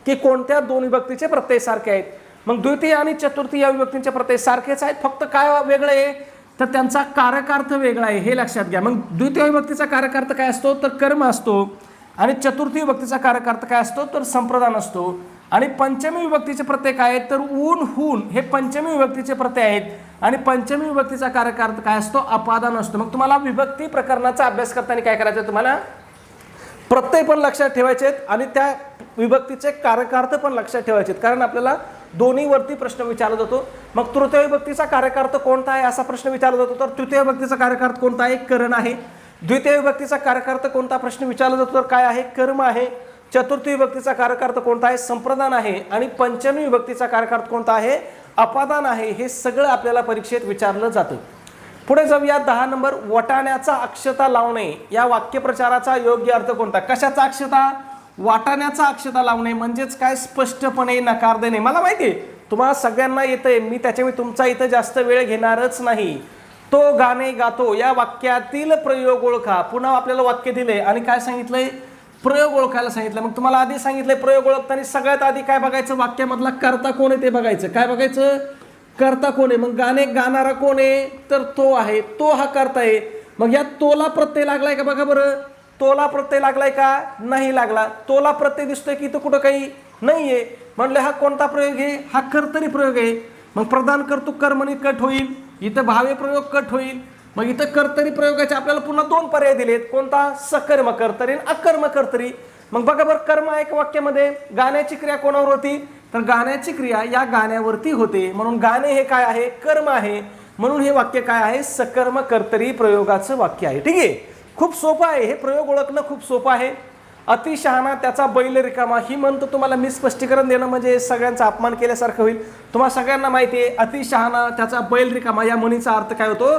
की कोणत्या दोन विभक्तीचे प्रत्यय सारखे आहेत. मग द्वितीय आणि चतुर्थी या विभक्तींचे प्रत्यय सारखेच आहेत, फक्त काय वेगळं आहे, तर त्यांचा कारकार्थ वेगळा आहे, हे लक्षात घ्या. मग द्वितीय विभक्तीचा कारकार्थ काय असतो, तर कर्म असतो. आणि चतुर्थी विभक्तीचा कारकार्थ काय असतो, तर संप्रदान असतो. आणि पंचमी विभक्तीचे प्रत्यय काय आहेत, तर ऊन हून हे पंचमी विभक्तीचे प्रत्यय आहेत. आणि पंचमी विभक्तीचा कारकार्थ काय असतो, अपादान असतो. मग तुम्हाला विभक्ती प्रकरणाचा अभ्यास करताना काय करायचं, तुम्हाला प्रत्यय पण लक्षात ठेवायचे आहेत आणि त्या विभक्तीचे कारकार्थ पण लक्षात ठेवायचे आहेत, कारण आपल्याला दोन्हीवरती प्रश्न विचारला जातो. मग तृतीय विभक्तीचा कारकार्थ कोणता आहे असा प्रश्न विचारला जातो, तर तृतीय विभक्तीचा कारकार्थ कोणता आहे, करण आहे. द्वितीय विभक्तीचा कारकार्थ कोणता प्रश्न विचारला जातो, तर काय आहे, कर्म आहे. चतुर्थी विभक्तीचा कारकार्थ कोणता आहे, संप्रदान आहे. आणि पंचमी विभक्तीचा कारकार्थ कोणता आहे, अपादान आहे. हे सगळं आपल्याला परीक्षेत विचारलं जातं. पुढे जाऊया. 10 नंबर, वाटाण्याचा अक्षता लावणे या वाक्यप्रचाराचा योग्य अर्थ कोणता. कशाचा अक्षता, वाटाण्याचा अक्षता लावणे म्हणजेच काय, स्पष्टपणे नकार देणे. मला माहिती आहे तुम्हाला सगळ्यांना येतंय, मी त्याच्यामुळे तुमचा इथं जास्त वेळ घेणारच नाही. तो गाणे गातो या वाक्यातील प्रयोग ओळखा. पुन्हा आपल्याला वाक्य दिले आणि काय सांगितलंय, प्रयोग ओळखायला सांगितलं. मग तुम्हाला आधी सांगितलंय प्रयोग ओळखताना सगळ्यात आधी काय बघायचं, वाक्यामधला कर्ता कोण आहे ते बघायचं. काय बघायचं, कर्ता कोण आहे. मग गाणे गाणारा कोण आहे, तर तो आहे, तो हा कर्ता आहे. मग या तोला प्रत्यय लागलाय का बघा बरं, तोला प्रत्यय लागलाय का, नाही लागला. तोला प्रत्यय दिसतोय की इथं कुठं काही नाहीये, म्हणले हा कोणता प्रयोग आहे, हा कर्तरी प्रयोग आहे. मग प्रधान कर्तृक कर्मणी कट होईल, इथं भावे प्रयोग कट होईल. मग इथं कर्तरी प्रयोगाचे आपल्याला पुन्हा 2 पर्याय दिलेत, कोणता, सकर्म कर्तरी आणि अकर्म कर्तरी. मग बघा बरं, कर्म आहे का वाक्यामध्ये, गाण्याची क्रिया कोणावर होती, तर गाण्याची क्रिया या गाण्यावरती होते, म्हणून गाणे हे काय आहे, कर्म आहे. म्हणून हे वाक्य काय आहे, सकर्म कर्तरी प्रयोगाचं वाक्य आहे. ठीक आहे, खूप सोपं आहे हे प्रयोग ओळखणं, खूप सोपं आहे. अतिशहाणा त्याचा बैल रिकामा ही म्हणतो तुम्हाला मी स्पष्टीकरण देणं म्हणजे सगळ्यांचा अपमान केल्यासारखं होईल. तुम्हाला सगळ्यांना माहिती आहे अतिशहाणा त्याचा बैल रिकामा या म्हणीचा अर्थ काय होतो,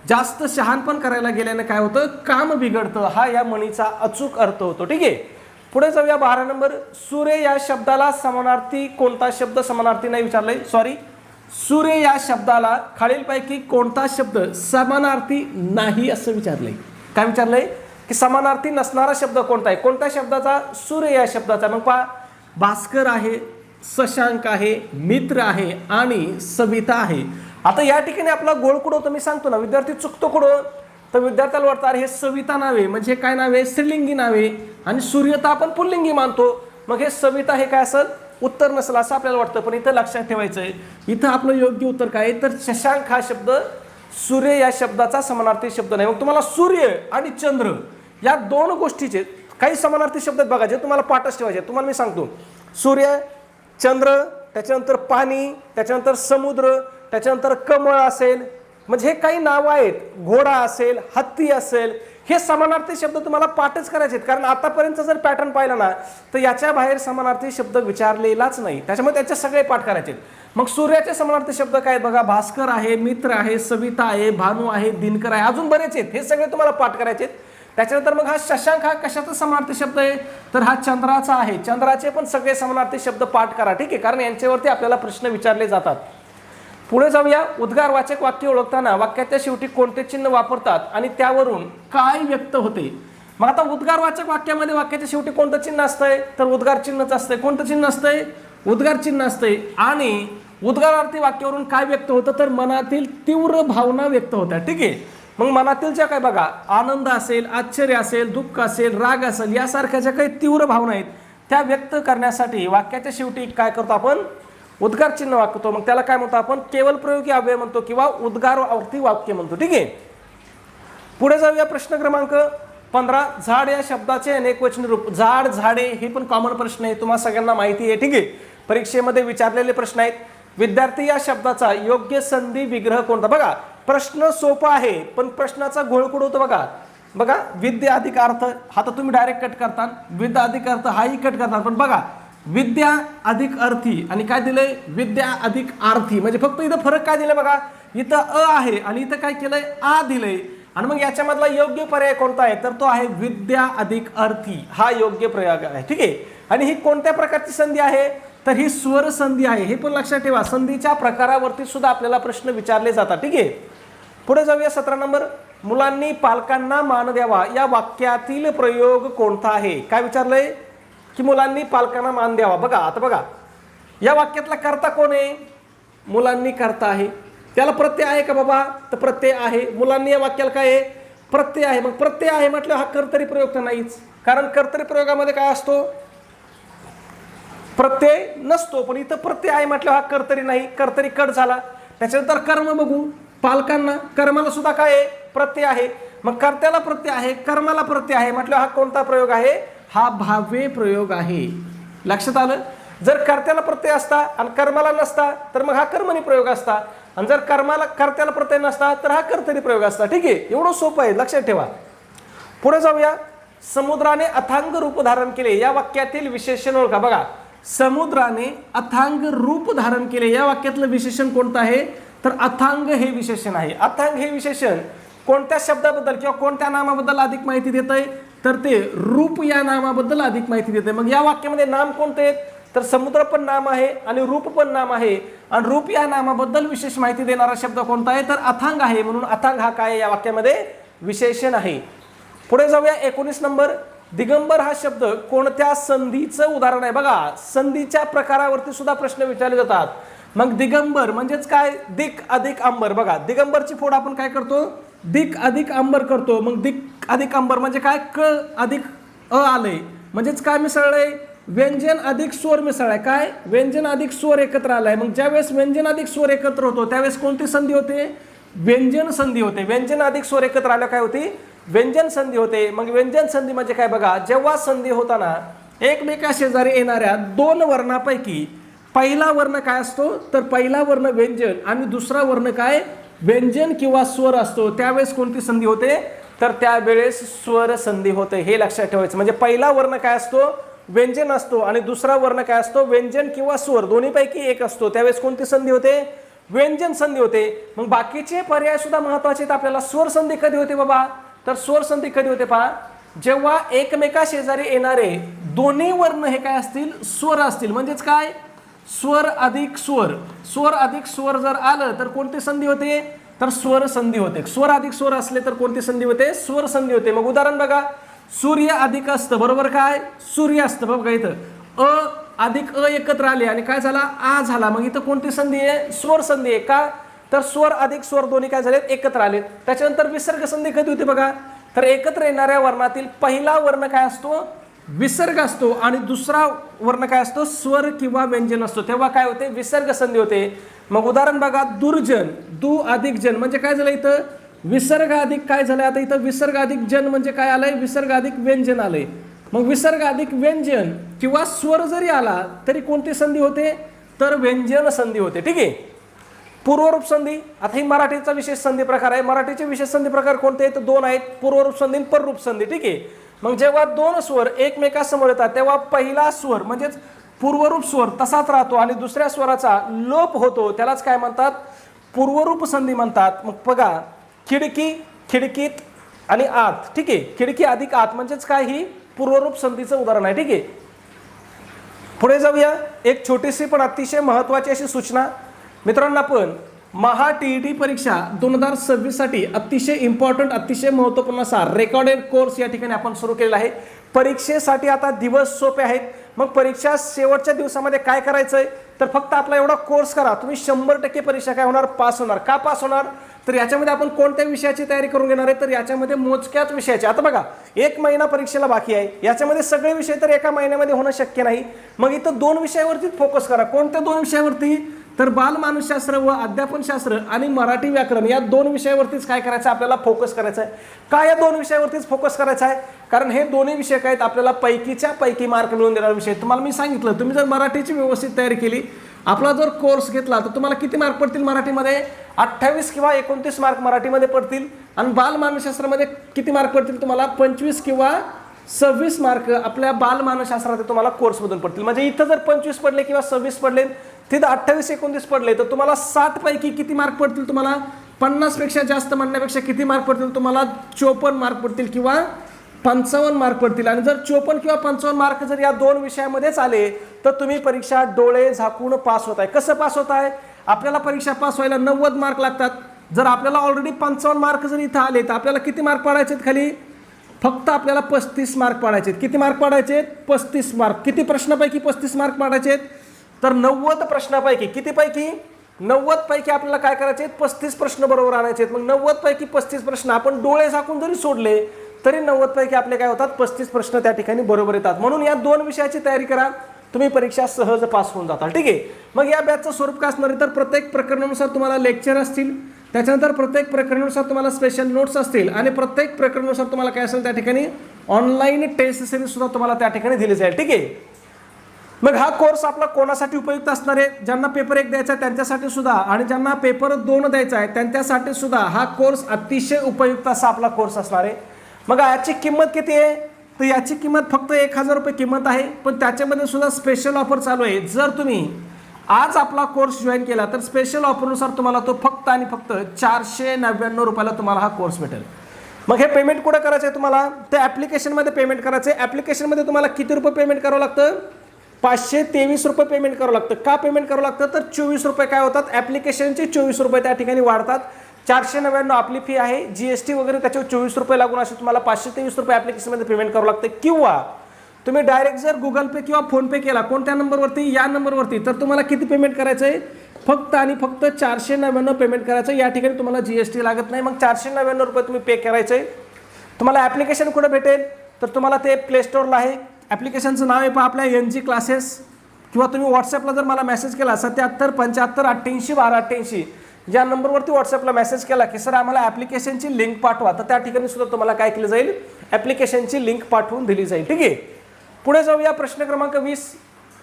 जास्त शहाणपण करायला गेल्याने काय होतं, काम बिघडतं. हा या म्हणीचा अचूक अर्थ होतो. ठीक आहे, पुढे जाऊया. 12 नंबर, सूर्य या शब्दाला समानार्थी कोणता शब्द, समानार्थी नाही विचारलंय, सॉरी, सूर्य या शब्दाला खालीलपैकी कोणता शब्द समानार्थी नाही असं विचारलंय. काय विचारलंय की समानार्थी नसणारा शब्द कोणता आहे, कोणत्या शब्दाचा, सूर्य या शब्दाचा. मग पहा, भास्कर आहे, शशांक आहे, मित्र आहे आणि सविता आहे. आता या ठिकाणी आपला गोळ कुठं होतं मी सांगतो ना, विद्यार्थी चुकतो कुठं, तर विद्यार्थ्याला वाटतं अरे हे सविता नावे म्हणजे काय नावे, स्त्रीलिंगी नावे, आणि सूर्यता आपण पुल्लिंगी मानतो. मग हे सविता हे काय असेल, उत्तर नसेल असं आपल्याला वाटतं. पण इथं लक्षात ठेवायचं आहे, इथं आपलं योग्य उत्तर काय आहे, तर शशांक हा शब्द सूर्य या शब्दाचा समानार्थी शब्द नाही. मग तुम्हाला सूर्य आणि चंद्र या 2 गोष्टीचे काही समानार्थी शब्द बघायचे, तुम्हाला पाठच ठेवायचे. तुम्हाला मी सांगतो, सूर्य, चंद्र, त्याच्यानंतर पाणी, त्याच्यानंतर समुद्र, त्याच्यानंतर कमळ असेल, म्हणजे हे काही नावं आहेत, घोडा असेल, हत्ती असेल, हे समानार्थी शब्द तुम्हाला पाठच करायचे आहेत. कारण आतापर्यंत जर पॅटर्न पाहिला ना तर याच्या बाहेर समानार्थी शब्द विचारलेलाच नाही, त्याच्यामुळे त्याचे सगळे पाठ करायचे. मग सूर्याचे समानार्थी शब्द काय आहेत बघा, भास्कर आहे, मित्र आहे, सविता आहे, भानू आहे, दिनकर आहे, अजून बरेच आहेत, हे सगळे तुम्हाला पाठ करायचे आहेत. त्याच्यानंतर मग हा शशांक हा कशाचा समानार्थी शब्द आहे, तर हा चंद्राचा आहे. चंद्राचे पण सगळे समानार्थी शब्द पाठ करा. ठीक आहे, कारण यांच्यावरती आपल्याला प्रश्न विचारले जातात. पुढे जाऊया. उद्गारवाचक वाक्य ओळखताना वाक्याच्या शेवटी कोणते चिन्ह वापरतात आणि त्यावरून काय व्यक्त होते. मग आता उद्गारवाचक वाक्यामध्ये वाक्याच्या शेवटी कोणतं चिन्ह असतंय तर उद्गार चिन्हच असतंय. कोणतं चिन्ह असतंय उद्गार चिन्ह असतंय. आणि उद्गारार्थी वाक्यावरून काय व्यक्त होतं तर मनातील तीव्र भावना व्यक्त होत्या. ठीक आहे. मग मनातील ज्या काय बघा आनंद असेल, आश्चर्य असेल, दुःख असेल, राग असेल यासारख्या ज्या काही तीव्र भावना आहेत त्या व्यक्त करण्यासाठी वाक्याच्या शेवटी काय करतो आपण उद्गार चिन्ह वापरतो. मग त्याला काय म्हणतो आपण केवल प्रयोगी अव्यय म्हणतो किंवा उद्गारार्थी वाक्य म्हणतो. ठीक आहे. पुढे जाऊया प्रश्न क्रमांक 15. झाड या शब्दाचे अनेक वचनी रूप. झाड, झाडे हे पण कॉमन प्रश्न आहे, तुम्हाला सगळ्यांना माहिती आहे. ठीक आहे. परीक्षेमध्ये विचारलेले प्रश्न आहेत. विद्यार्थी या शब्दाचा योग्य संधी विग्रह कोणता. बघा प्रश्न सोपा आहे पण प्रश्नाचा घोळकुड होतो. बघा विद्या अधिक अर्थ हा तर तुम्ही डायरेक्ट कट करता, विद्या अधिक अर्थ हाही कट करतात. पण बघा विद्या अधिक अर्थी आणि काय दिलंय विद्या अधिक आर्थी, म्हणजे फक्त इथं फरक काय दिलाय बघा, इथं अ आहे आणि इथं काय केलंय आ दिलंय. आणि मग याच्यामधला योग्य पर्याय कोणता आहे तर तो आहे विद्या अधिक अर्थी, हा योग्य प्रयोग आहे. ठीक आहे. आणि ही कोणत्या प्रकारची संधी आहे तर ही स्वर संधी आहे. हे पण लक्षात ठेवा, संधीच्या प्रकारावरती सुद्धा आपल्याला प्रश्न विचारले जातात. ठीक आहे. पुढे जाऊया 17 नंबर. मुलांनी पालकांना मान द्यावा या वाक्यातील प्रयोग कोणता आहे. काय विचारलंय की मुलांनी पालकांना मान द्यावा. बघा आता बघा या वाक्यातला कर्ता कोण आहे, मुलांनी कर्ता आहे. त्याला प्रत्यय आहे का बाबा तर प्रत्यय आहे. मुलांनी या वाक्याला काय आहे प्रत्यय आहे. मग प्रत्यय आहे म्हटलं हा कर्तरी प्रयोग तर नाहीच, कारण कर्तरी प्रयोगामध्ये काय असतो प्रत्यय नसतो. पण इथं प्रत्यय आहे म्हटलं हा कर्तरी नाही, कर्तरी कट झाला. त्याच्यानंतर कर्म बघू, पालकांना कर्माला सुद्धा काय आहे प्रत्यय आहे. मग कर्त्याला प्रत्यय आहे, कर्माला प्रत्यय आहे म्हटलं हा कोणता प्रयोग आहे हा भाव्य प्रयोग आहे. लक्षात आलं. जर कर्त्याला प्रत्यय असता आणि कर्माला नसता तर मग हा कर्मणी प्रयोग असता, आणि जर कर्त्याला प्रत्यय नसता तर हा कर्तरी प्रयोग असता. ठीक आहे. एवढं सोपं आहे, लक्षात ठेवा. पुढे जाऊया. समुद्राने अथांग रूप धारण केले या वाक्यातील विशेषण ओळखा. बघा समुद्राने अथांग रूप धारण केले या वाक्यातलं विशेषण कोणतं आहे तर अथांग हे विशेषण आहे. अथांग हे विशेषण कोणत्या शब्दाबद्दल किंवा कोणत्या नामाबद्दल अधिक माहिती देत आहे तर ते रूप या नामाबद्दल अधिक माहिती देते. मग या वाक्यामध्ये नाम कोणते आहेत तर समुद्र पण नाम आहे आणि रूप पण नाम आहे, आणि रूप या नामाबद्दल विशेष माहिती देणारा शब्द कोणता आहे तर अथांग आहे. म्हणून अथांग हा काय या वाक्यामध्ये विशेषण आहे. पुढे जाऊया 19 नंबर. दिगंबर हा शब्द कोणत्या संधीचं उदाहरण आहे. बघा संधीच्या प्रकारावरती सुद्धा प्रश्न विचारले जातात. मग दिगंबर म्हणजेच काय दिक अधिक अंबर. बघा दिगंबरची फोड आपण काय करतो दिक अधिक अंबर करतो. मग दिक अधिक अंबर म्हणजे काय क अधिक अ आले म्हणजेच काय मिसळलंय व्यंजन अधिक स्वर मिसळलाय. काय व्यंजन अधिक स्वर एकत्र आलाय. मग ज्यावेळेस व्यंजन अधिक स्वर एकत्र होतो त्यावेळेस कोणती संधी होते व्यंजन संधी होते. व्यंजन अधिक स्वर एकत्र आल्या काय होती व्यंजन संधी होते. मग व्यंजन संधी म्हणजे काय बघा जेव्हा संधी होताना एकमेका शेजारी येणाऱ्या दोन वर्णापैकी पहिला वर्ण काय असतो तर पहिला वर्ण व्यंजन आणि दुसरा वर्ण काय व्यंजन किंवा स्वर असतो, त्यावेळेस कोणती संधी होते तर त्यावेळेस स्वर संधी होते. हे लक्षात ठेवायचं. म्हणजे पहिला वर्ण काय असतो व्यंजन असतो आणि दुसरा वर्ण काय असतो व्यंजन किंवा स्वर दोन्हीपैकी एक असतो, त्यावेळेस कोणती संधी होते व्यंजन संधी होते. मग बाकीचे पर्याय सुद्धा महत्वाचे आहेत आपल्याला. स्वर संधी कधी होते बाबा तर स्वर संधी कधी होते पहा जेव्हा एकमेका शेजारी येणारे दोन्ही वर्ण हे काय असतील स्वर असतील. म्हणजेच काय स्वर अधिक स्वर, स्वर अधिक स्वर जर आलं तर कोणती संधी होते तर स्वर संधी होते. स्वर अधिक स्वर असले तर कोणती संधी होते स्वर संधी होते. मग उदाहरण बघा सूर्य अधिक असतं बरोबर काय सूर्य असतं बघा इथं अ अधिक अ एकत्र आले आणि काय झाला आ झाला. मग इथं कोणती संधी आहे स्वर संधी आहे. का तर स्वर अधिक स्वर दोन्ही काय झालेत एकत्र आलेत. त्याच्यानंतर विसर्ग संधी कधी होते बघा तर एकत्र येणाऱ्या वर्णातील पहिला वर्ण काय असतो विसर्ग असतो आणि दुसरा वर्ण काय असतो स्वर किंवा व्यंजन असतो, तेव्हा काय होते विसर्ग संधी होते. मग उदाहरण बघा दुर्जन दु अधिक जन म्हणजे काय झालं इथं विसर्ग अधिक काय झालं आता इथं विसर्ग अधिक जन म्हणजे काय आलंय विसर्ग अधिक व्यंजन आलंय. मग विसर्ग अधिक व्यंजन किंवा स्वर जरी आला तरी कोणती संधी होते तर व्यंजन संधी होते. ठीक आहे. पूर्वरूप संधी आता ही मराठीचा विशेष संधी प्रकार आहे. मराठीचे विशेष संधी प्रकार कोणते आहेत दोन आहेत पूर्वरूप संधी आणि पररूप संधी. ठीक आहे. मग जेव्हा दोन स्वर एकमेकासमोर येतात तेव्हा पहिला स्वर म्हणजेच पूर्वरूप स्वर तसाच राहतो आणि दुसऱ्या स्वराचा लोप होतो, त्यालाच काय म्हणतात पूर्वरूप संधी म्हणतात. मग बघा खिडकी खिडकीत आणि आत. ठीक आहे. खिडकी अधिक आत म्हणजेच काय ही पूर्वरूप संधीचं उदाहरण आहे. ठीक आहे. पुढे जाऊया. एक छोटीशी पण अतिशय महत्त्वाची अशी सूचना मित्रांनो, आपण महा टी परीक्षा 2026 साठी अतिशय इम्पॉर्टंट, अतिशय महत्त्वपूर्ण असा रेकॉर्डेड कोर्स या ठिकाणी आपण सुरू केलेला आहे. परीक्षेसाठी आता दिवस सोपे आहेत. मग परीक्षा शेवटच्या दिवसामध्ये काय करायचंय, तर फक्त आपला एवढा कोर्स करा, तुम्ही 100% परीक्षा काय होणार, पास होणार. का पास होणार, तर याच्यामध्ये आपण कोणत्या विषयाची तयारी करून घेणार आहे, तर याच्यामध्ये मोजक्याच विषयाची. आता बघा 1 महिना परीक्षेला बाकी आहे, याच्यामध्ये सगळे विषय तर एका महिन्यामध्ये होणं शक्य नाही. मग इथं 2 विषयावरतीच फोकस करा. कोणत्या 2 विषयावरती, तर बालमानसशास्त्र व अध्यापनशास्त्र आणि मराठी व्याकरण या 2 विषयावरतीच काय करायचं, आपल्याला फोकस करायचा आहे. का या 2 विषयावरतीच फोकस करायचा आहे, कारण हे दोन्ही विषय काय आहेत, आपल्याला पैकीच्या पैकी मार्क मिळवून देणारे विषय. तुम्हाला मी सांगितलं, तुम्ही जर मराठीची व्यवस्थित तयारी केली, आपला जर कोर्स घेतला, तर तुम्हाला किती मार्क पडतील मराठीमध्ये, 28 किंवा 29 मार्क मराठीमध्ये पडतील. आणि बालमानसशास्त्रामध्ये किती मार्क पडतील तुम्हाला, 25 किंवा 26 मार्क आपल्या बालमानसशास्त्रात तुम्हाला कोर्समधून पडतील. म्हणजे इथं जर 25 पडले किंवा 26 पडले, तिथं 28-29 पडले, तर तुम्हाला 60 पैकी किती मार्क पडतील, तुम्हाला 50 पेक्षा जास्त म्हणण्यापेक्षा किती मार्क पडतील, तुम्हाला 54 मार्क पडतील किंवा 55 मार्क पडतील. आणि जर 54 किंवा 55 मार्क जर या 2 विषयामध्येच आले, तर तुम्ही परीक्षा डोळे झाकून पास होत आहे. कसं पास होत आहे, आपल्याला परीक्षा पास व्हायला 90 मार्क लागतात. जर आपल्याला ऑलरेडी 55 मार्क जर इथं आले, तर आपल्याला किती मार्क पाडायचे खाली, फक्त आपल्याला 35 मार्क पाडायचे. किती मार्क पाडायचे, 35 मार्क. किती प्रश्नापैकी 35 मार्क पाडायचे, तर 90 प्रश्नापैकी. किती पैकी, 90 पैकी आपल्याला काय करायचे, 35 प्रश्न बरोबर आणायचे. मग 90 पैकी 35 प्रश्न आपण डोळे झाकून जरी सोडले, तरी 90 पैकी आपले काय होतात, 35 प्रश्न त्या ठिकाणी बरोबर येतात. म्हणून या 2 विषयाची तयारी करा, तुम्ही परीक्षा सहज पास होऊन जाताल. ठीक आहे. मग या बॅचचं स्वरूप काय असणार आहे, तर प्रत्येक प्रकरणानुसार तुम्हाला लेक्चर असतील, त्याच्यानंतर प्रत्येक प्रकरणानुसार तुम्हाला स्पेशल नोट्स असतील, आणि प्रत्येक प्रकरणानुसार तुम्हाला काय असेल त्या ठिकाणी ऑनलाईन टेस्ट सिरीज सुद्धा तुम्हाला त्या ठिकाणी दिली जाईल. ठीक आहे. मग हा कोर्स आपला कोणासाठी उपयुक्त असणार आहे, ज्यांना पेपर 1 द्यायचा आहे त्यांच्यासाठी सुद्धा, आणि ज्यांना पेपर 2 द्यायचा आहे त्यांच्यासाठी सुद्धा हा कोर्स अतिशय उपयुक्त असा आपला कोर्स असणार आहे. मग याची किंमत किती आहे, तर याची किंमत फक्त 1000 रुपये किंमत आहे. पण त्याच्यामध्ये सुद्धा स्पेशल ऑफर चालू आहे. जर तुम्ही आज आपला कोर्स जॉईन केला, तर स्पेशल ऑफरनुसार तुम्हाला तो फक्त आणि फक्त 499 रुपयाला तुम्हाला हा कोर्स भेटेल. मग हे पेमेंट कुठं करायचं आहे तुम्हाला, ते ॲप्लिकेशनमध्ये पेमेंट करायचं आहे. ॲप्लिकेशनमध्ये तुम्हाला किती रुपये पेमेंट करावं लागतं, 523 रुपये पेमेंट करावं लागतं. का पेमेंट करावं लागतं, तर 24 रुपये काय होतात, ॲप्लिकेशनचे 24 रुपये त्या ठिकाणी वाढतात. 499 आपली फी आहे, GST वगैरे त्याच्यावर 24 रुपये लागून असे तुम्हाला 523 रुपये ॲप्लिकेशनमध्ये पेमेंट करावं लागतं. किंवा तुम्ही डायरेक्ट जर गुगल पे किंवा फोनपे केला कोणत्या नंबरवरती, या नंबरवरती, तर तुम्हाला किती पेमेंट करायचं आहे, फक्त आणि फक्त 499 पेमेंट करायचं. या ठिकाणी तुम्हाला GST लागत नाही. मग 499 रुपये तुम्ही पे करायचे. तुम्हाला ॲप्लिकेशन कुठं भेटेल, तर तुम्हाला ते प्ले स्टोअरला आहे. ॲप्लिकेशनचं नाव आहे पहा आपल्या NG क्लासेस. किंवा तुम्ही व्हॉट्सअपला जर मला मेसेज केला 77 75 88 12 88 या नंबरवरती व्हॉट्सअपला मेसेज केला की सर आम्हाला ॲप्लिकेशनची लिंक पाठवा, तर त्या ठिकाणी सुद्धा तुम्हाला काय केलं जाईल, ॲप्लिकेशनची लिंक पाठवून दिली जाईल. ठीक आहे. पुढे जाऊया. प्रश्न क्रमांक 20.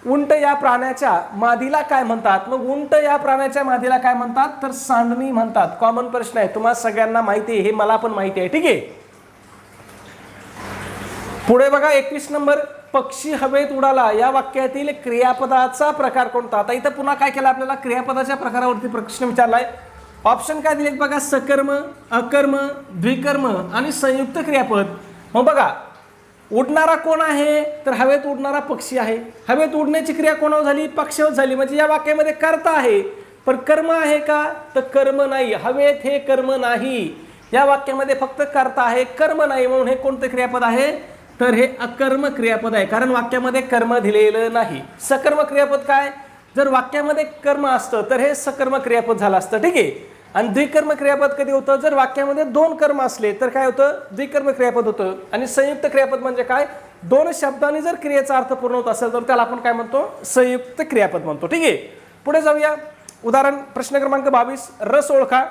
उंट या प्राण्याच्या मादीला काय म्हणतात. मग उंट या प्राण्याच्या मादीला काय म्हणतात, तर सांडणी म्हणतात. कॉमन प्रश्न आहे, तुम्हाला सगळ्यांना माहिती आहे, हे मला पण माहिती आहे. ठीक आहे. पुढे बघा 21 नंबर. पक्षी हवेत उडाला या वाक्यातील क्रियापदाचा प्रकार कोणता. आता इथं पुन्हा काय केलं, आपल्याला क्रियापदाच्या प्रकारावरती प्रश्न विचारलाय. ऑप्शन काय दिलेत बघा, सकर्म, अकर्म, द्विकर्म आणि संयुक्त क्रियापद. मग बघा उडणारा कोण आहे, तर हवेत उडणारा पक्षी आहे. हवेत उडण्याची क्रिया कोणावर झाली, पक्षावर झाली. म्हणजे या वाक्यामध्ये कर्ता आहे, पण कर्म आहे का, तर कर्म नाही. हवेत हे कर्म नाही. या वाक्यामध्ये फक्त कर्ता आहे, कर्म नाही. म्हणून हे कोणतं क्रियापद आहे, तर हे अकर्म क्रियापद आहे, कारण वाक्यामध्ये कर्म दिलेलं नाही. सकर्म क्रियापद काय, जर वाक्यामध्ये कर्म असतं तर हे सकर्म क्रियापद झालं असतं. ठीक आहे. आणि द्विकर्म क्रियापद कधी होतं, जर वाक्यामध्ये 2 कर्म असले तर काय होतं, द्विकर्म क्रियापद होतं. आणि संयुक्त क्रियापद म्हणजे काय, 2 शब्दांनी जर क्रियेचा अर्थ पूर्ण होत असेल तर त्याला आपण काय म्हणतो, संयुक्त क्रियापद म्हणतो. ठीक आहे. पुढे जाऊया. उदाहरण प्रश्न क्रमांक 22. रस ओळखा.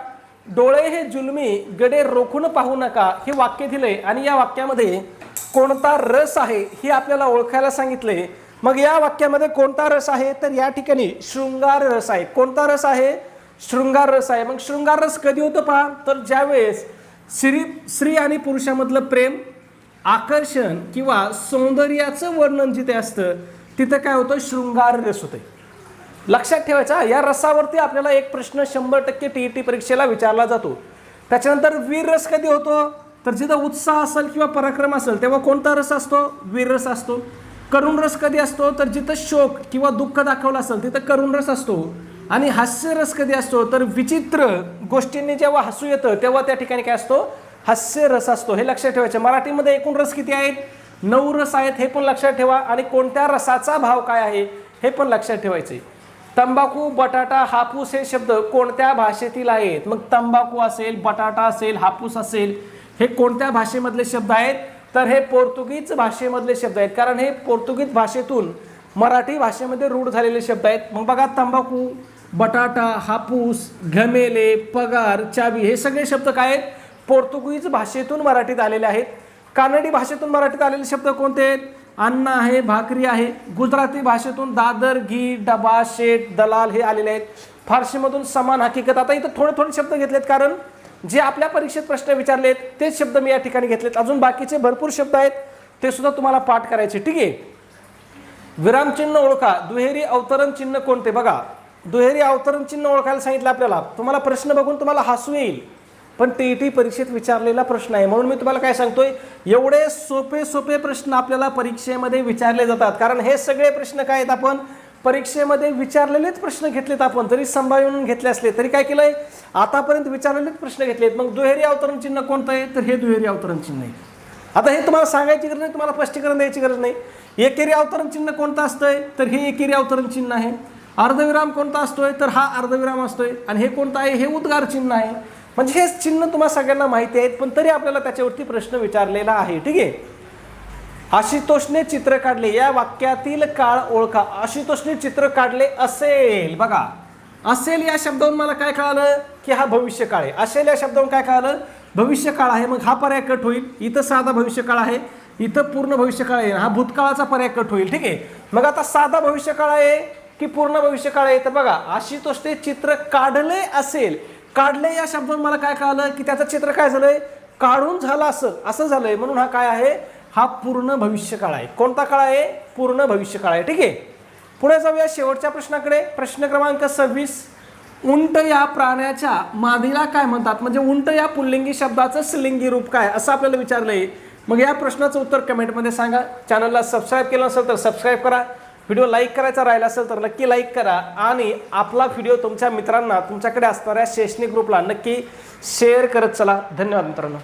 डोळे हे जुलमी गडे रोखून पाहू नका हे वाक्य दिले आणि या वाक्यामध्ये कोणता रस आहे हे आपल्याला ओळखायला सांगितले. मग या वाक्यामध्ये कोणता रस आहे, तर या ठिकाणी शृंगार रस आहे. कोणता रस आहे, शृंगार रस आहे. मग शृंगार रस कधी होतं पहा, तर ज्यावेळेस स्त्री आणि पुरुषामधलं प्रेम, आकर्षण किंवा सौंदर्याचं वर्णन जिथे असतं तिथं काय होतं, शृंगार रस होते. लक्षात ठेवायचा. या रसावरती आपल्याला एक प्रश्न 100% TET परीक्षेला विचारला जातो. त्याच्यानंतर वीर रस कधी होतो, तर जिथं उत्साह असेल किंवा पराक्रम असेल तेव्हा कोणता रस असतो, वीर रस असतो. करुण रस कधी असतो, तर जिथं शोक किंवा दुःख दाखवलं असेल तिथं करुण रस असतो. आणि हास्यरस कधी असतो तर विचित्र गोष्टींनी जेव्हा हसू येतं तेव्हा त्या ठिकाणी काय असतो, हास्यरस असतो. हे लक्षात ठेवायचं. मराठीमध्ये एकूण रस किती आहेत, 9 रस आहेत, हे पण लक्षात ठेवा. आणि कोणत्या रसाचा भाव काय आहे हे पण लक्षात ठेवायचे. तंबाखू, बटाटा, हापूस हे शब्द कोणत्या भाषेतील आहेत. मग तंबाखू असेल, बटाटा असेल, हापूस असेल, हे कोणत्या भाषेमधले शब्द आहेत तर हे पोर्तुगीज भाषेमधले शब्द आहेत. कारण हे पोर्तुगीज भाषेतून मराठी भाषेमध्ये रूढ झालेले शब्द आहेत. मग बघा, तंबाखू, बटाटा, हापूस, घमेले, पगार, चावी हे सगळे शब्द काय आहेत, पोर्तुगीज भाषेतून मराठीत आलेले आहेत. कानडी भाषेतून मराठीत आलेले शब्द कोणते आहेत, अन्न आहे, भाकरी आहे. गुजराती भाषेतून दादर, घी, डबा, शेट, दलाल हे आलेले आहेत. फारसीमधून समान, हकीकत. आता इथं थोडे थोडे शब्द घेतलेत कारण जे आपल्या परीक्षेत प्रश्न विचारलेत तेच शब्द मी या ठिकाणी घेतलेत. अजून बाकीचे भरपूर शब्द आहेत ते सुद्धा तुम्हाला पाठ करायचे. ठीक आहे. विरामचिन्ह ओळखा. दुहेरी अवतरण चिन्ह कोणते. बघा, दुहेरी अवतरण चिन्ह ओळखायला सांगितलं आपल्याला. तुम्हाला प्रश्न बघून तुम्हाला हसू येईल पण टीईटी परीक्षेत विचारलेला प्रश्न आहे म्हणून मी तुम्हाला काय सांगतोय, एवढे सोपे सोपे प्रश्न आपल्याला परीक्षेमध्ये विचारले जातात. कारण हे सगळे प्रश्न काय आहेत, आपण परीक्षेमध्ये विचारलेलेच प्रश्न घेतलेत. आपण जरी सांभाळून घेतले असले तरी काय केलंय, आतापर्यंत विचारलेलेच प्रश्न घेतलेत. मग दुहेरी अवतरण चिन्ह कोणतं आहे तर हे दुहेरी अवतरण चिन्ह आहे. आता हे तुम्हाला सांगायची गरज नाही, तुम्हाला स्पष्टीकरण द्यायची गरज नाही. एकेरी अवतरण चिन्ह कोणतं असतंय तर हे एकेरी अवतरण चिन्ह आहे. अर्धविराम कोणता असतोय तर हा अर्धविराम असतोय. आणि हे कोणतं आहे, हे उद्गार चिन्ह आहे. म्हणजे हे चिन्ह तुम्हाला सगळ्यांना माहिती आहेत पण तरी आपल्याला त्याच्यावरती प्रश्न विचारलेला आहे. ठीक आहे. आशुतोषने चित्र काढले, या वाक्यातील काळ ओळखा. आशुतोषने चित्र काढले असेल. बघा, असेल या शब्दावरून मला काय कळालं की हा भविष्यकाळ आहे. असेल या शब्दावरून काय कळालं, भविष्यकाळ आहे. मग हा पर्याय कट होईल. इथं साधा भविष्यकाळ आहे, इथं पूर्ण भविष्यकाळ आहे. हा भूतकाळाचा पर्याय कट होईल. ठीक आहे. मग आता साधा भविष्यकाळ आहे की पूर्ण भविष्यकाळ आहे तर बघा, आशुतोषने चित्र काढले असेल. काढले या शब्दावरून मला काय कळालं की त्याचं चित्र काय झालंय, काढून झालं असं झालंय. म्हणून हा काय आहे, हा पूर्ण भविष्यकाळ आहे. कोणता काळ आहे, पूर्ण भविष्यकाळ आहे. ठीक आहे. पुढे जाऊया शेवटच्या प्रश्नाकडे. प्रश्न क्रमांक 26. उंट या प्राण्याच्या मादीला काय म्हणतात. म्हणजे उंट या पुल्लिंगी शब्दाचं स्त्रीलिंगी रूप काय असं आपल्याला विचारलंय. मग या प्रश्नाचं उत्तर कमेंटमध्ये सांगा. चॅनलला सबस्क्राईब केलं नसेल तर सबस्क्राईब करा. व्हिडिओ लाईक करायचा राहिला असेल तर नक्की लाईक करा. आणि आपला व्हिडिओ तुमच्या मित्रांना, तुमच्याकडे असणाऱ्या शैक्षणिक ग्रुपला नक्की शेअर करत चला. धन्यवाद मित्रांनो.